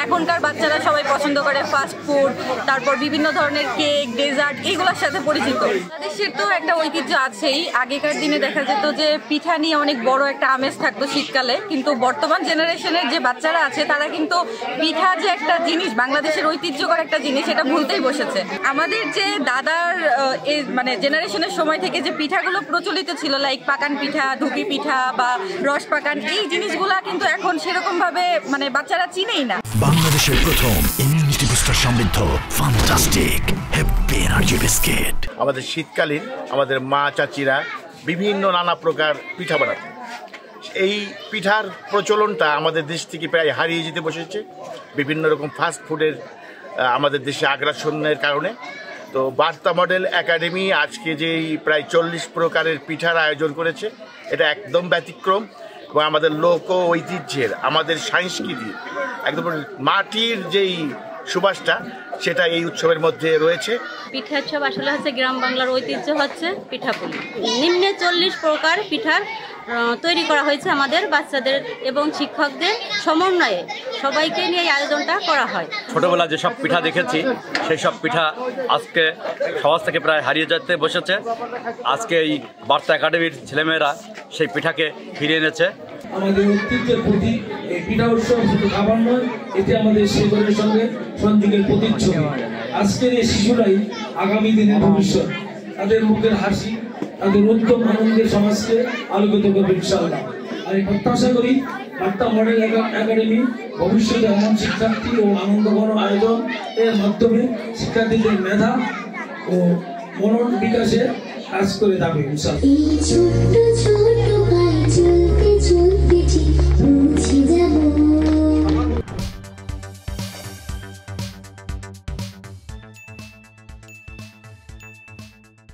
এখনকার বাচ্চারা সবাই পছন্দ করে ফাস্ট ফুড, তারপর বিভিন্ন ধরনের কেক, ডেজার্ট, এইগুলোর সাথে পরিচিত। বাংলাদেশের তো একটা ঐতিহ্য আছেই। আগেকার দিনে দেখা যেত যে পিঠা নিয়ে অনেক বড় একটা আমেজ থাকতো শীতকালে, কিন্তু বর্তমান জেনারেশনের যে বাচ্চারা আছে তারা কিন্তু পিঠা যে একটা জিনিস, বাংলাদেশের ঐতিহ্যকর একটা জিনিস, এটা ভুলতেই বসেছে। আমাদের যে দাদার মানে জেনারেশনের সময় থেকে যে পিঠাগুলো প্রচলিত ছিল, লাইক পাকান পিঠা, ধুপি পিঠা বা রস পাকান, এই জিনিসগুলা কিন্তু এখন সেরকম ভাবে মানে বাচ্চারা চিনেই না। বাংলাদেশের প্রথম ইমিউনিটি বুস্টার সমৃদ্ধ ফ্যান্টাস্টিক হ্যাপি এনার্জি বিস্কিট। আমাদের শীতকালীন আমাদের মা চাচিরা বিভিন্ন নানা প্রকার পিঠা বানাতেন। এই পিঠার প্রচলনটা আমাদের দেশ থেকে প্রায় হারিয়ে যেতে বসেছে বিভিন্ন রকম ফাস্ট ফুডের আমাদের দেশে আগ্রাসনের কারণে। তো বার্তা মডেল একাডেমি আজকে যেই প্রায় 40 প্রকারের পিঠার আয়োজন করেছে, এটা একদম ব্যতিক্রম এবং আমাদের লোক ঐতিহ্যের, আমাদের সংস্কৃতি, একদম মাটির যেই সুবাসটা সেটা এই উৎসবের মধ্যে রয়েছে। পিঠা উৎসব আসলে হচ্ছে গ্রাম বাংলার ঐতিহ্য হচ্ছে পিঠাপুলি। নিম্নে 40 প্রকার পিঠার তৈরি করা হয়েছে আমাদের বাচ্চাদের এবং শিক্ষকদের সমন্বয়ে, সবাইকে নিয়ে এই আয়োজনটা করা হয়। ছোটবেলায় যেসব পিঠা দেখেছি সেই সব পিঠা আজকে সমাজ থেকে প্রায় হারিয়ে যেতে বসেছে। আজকে এই বার্তা একাডেমির ছেলেমেয়েরা সেই পিঠাকে ফিরিয়ে এনেছে। আমাদের ঐতিহ্যের প্রতি এই পিঠা উৎসব শুধু খাবার নয়, এটি আমাদের শেখরের সঙ্গে সংযোগের প্রতিচ্ছবি। আজকের এই শিশুরাই আগামী দিনের ভবিষ্যৎ। তাদের মুখের হাসি, তাদের উদ্যম আনন্দের সমাজকে আলোকিত করবে ইনশাআল্লাহ। আমি প্রত্যাশা করি বার্তা মডেল একাডেমি ভবিষ্যতে এমন শিক্ষার্থী ও আনন্দঘন আয়োজন এর মাধ্যমে শিক্ষার্থীদের মেধা ও মনন বিকাশে কাজ করে যাবে ইনশাআল্লাহ।